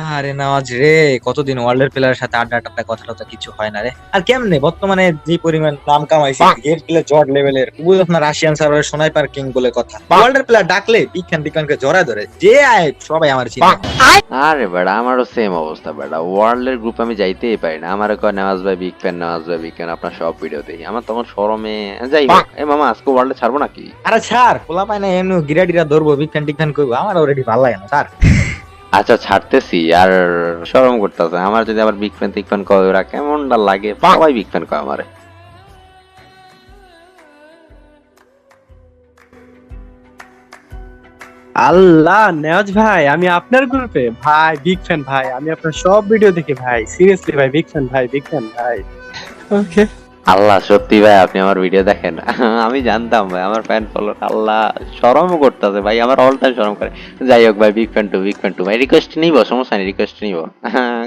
আরে নওয়াজ রে, কতদিন ওয়ার্ল্ডের প্লেয়ারের সাথে আড্ডা টাড্ডা কথা টথা কিছু হয় না রে। আর কেমনে বর্তমানে যে পরিমাণ নাম কামাইছে গেম প্লে জর্ড লেভেলের, বুঝছ না, রাশিয়ান সার্ভারের স্নাইপার কিং বলে কথা। ওয়ার্ল্ডের প্লেয়ার ডাকলে বিজ্ঞানকে জড়ায় ধরে, যে আয় সবাই আমার চিনে। আরে বেড়া, আমারও সেম অবস্থা বেড়া। ওয়ার্ল্ডের গ্রুপে আমি যাইতেই পারি না। আমার কয় নেওয়াজ ভাই বিগ ফ্যান, নেওয়াজ ভাই বিগ ফ্যান, আপনার সব ভিডিও দেখি। আমার তখন শরমে যাই হোক, এ মামা আজকে ওয়ার্ল্ডে ছাড়বো নাকি? আরে ছাড়, পোলা পায় না এমনি গিরা ধরবো, বিজ্ঞান করবো, আমার অলরেডি ভালো লাগে না স্যার। আচ্ছা ছাড়তেছি, আর শরম করতেছে আমার। যদি আবার বিগ ফ্যান টিগ ফ্যান কয় ওরা কেমনটা লাগে। সবাই বিগ ফ্যান কয় আমারে। আল্লাহ, নেওয়াজ ভাই আমি আপনার গ্রুপে ভাই বিগ ফ্যান ভাই, আমি আপনার সব ভিডিও দেখি ভাই, সিরিয়াসলি ভাই বিগ ফ্যান ভাই, বিগ ফ্যান ভাই। ওকে। আল্লাহ, সত্যি ভাই আপনি আমার ভিডিও দেখেন? আমি জানতাম ভাই আমার ফ্যান ফলোয়ার। আল্লাহ, শরমও করতেছে ভাই, আমার অল টাইম শরম করে। যাই হোক ভাই, big fan too, big fan too ভাই। রিকোয়েস্ট নিব, সমস্যা নেই, রিকোয়েস্ট নিব।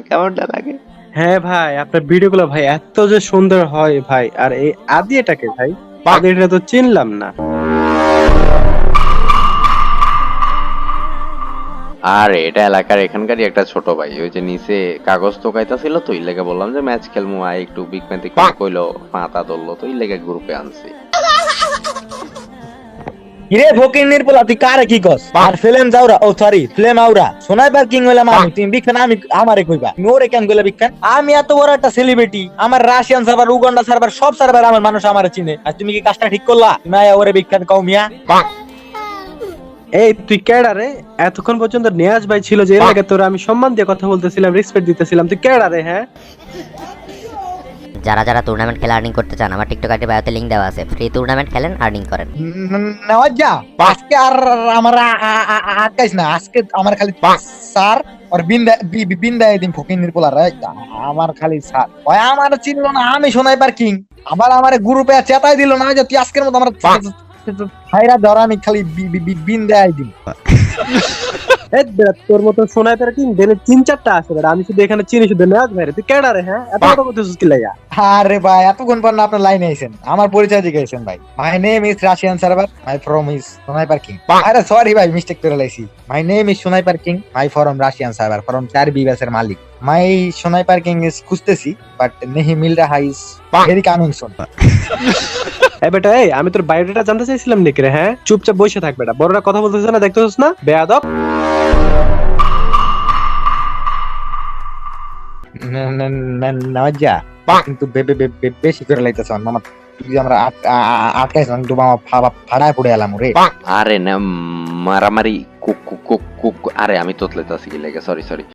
কেমনটা লাগে? হ্যাঁ ভাই, আপনার ভিডিওগুলো ভাই এত যে সুন্দর হয় ভাই। আর এই আদি এটাকে ভাই, আদি এটা তো চিনলাম না। আর এটা এলাকার এখানকারই একটা ছোট ভাই, ওই যে নিচে কাগজ তোকাইতাছিল তো, এই লেগে বললাম যে ম্যাচ খেলমু আয় একটু। বিগ ম্যান থেকে কইলো, পাতা ধরলো তো, এই লেগে গ্রুপে আনছি। হিরে ফকিন্নির পোলা, তুই কারে কি কস? আর ফিল্ম যাওরা, ও সরি ফিল্ম আউরা, স্নাইপার কিং হইলাম আমি, তুমি বিজ্ঞান আমি আমারে কইবা, তুমি ওরে কেন কইলা বিজ্ঞান? আমি এত বড় একটা সেলিব্রিটি, আমার রাশিয়ান সার্ভার, উগান্ডা সার্ভার, সব সার্ভার আমার মানুষ আমারে চিনে, আর তুমি কি কাজটা ঠিক করলা? তুমি আয়া ওরে বিজ্ঞান কও মিয়া। এই তুই কেডা রে? এতক্ষণ পর্যন্ত নেয়াজ ভাই ছিল যে এলাকা, তোর আমি সম্মান দিয়ে কথা বলতেছিলাম, রেসপেক্ট দিতেছিলাম, তুই কেডা রে? হ্যাঁ, যারা যারা টুর্নামেন্ট খেলে আর্নিং করতে চান, আমার টিকটক আইডি বায়োতে লিংক দেওয়া আছে। ফ্রি টুর্নামেন্ট খেলেন, আর্নিং করেন। নেওয়া যা, আজকে আর আমার আটকাইস না, আজকে আমার খালি স্যার আর বিন্দা দিন ফকিন্নির পোলা রে, আমার খালি স্যার ওই আমার চিনলো না, আমি স্নাইপার কিং, আবার আমার গ্রুপে চেতাই দিল না যে তুই আজকের মতো আমার ভাইরা ধর, আমি খালি বিন্দা দিন। এই বেটা, তোর মতো সোনাইপার কিং দেনে 3-4টা আছে বেটা, আমি শুধু এখানে চিনি শুধু নেয়াজ ভাই রে। তুই কেডা রে? হ্যাঁ, এত কথা বলতেছিস কি লাগা? আরে ভাই, এতক্ষণ পর না আপনার লাইনে আইছেন, আমার পরিচয় জিজ্ঞাসেন ভাই। My name is Russian server, my from is sniper king. আরে সরি ভাই, মিস্টেক করে লাইছি। My name is sniper king, my from Russian server, from 4 বিবাসের মালিক। মাই স্নাইপার কিং ইজ খুঁজতেছি, বাট নেহি মিল রাহা, ইজ ভেরি কামিং সুন। এই বেটা, এই আমি তোর বায়োডাটা জানতে চাইছিলাম নাকি রে? হ্যাঁ, চুপচাপ বসে থাক বেটা, বড়রা কথা বলতেছে না, দেখতেছিস না বেয়াদব? নেওয়া যা, কিন্তু বেশি করে লাইতেছ মামা, তুই আমরা আটকাইছ কিন্তু মামা ফাড়ায় পড়ে এলাম রে। আরে না, মারামারি কুক কুক কুক কুক। আরে আমি তোতলাইতাছি কি লেগে, সরি সরি।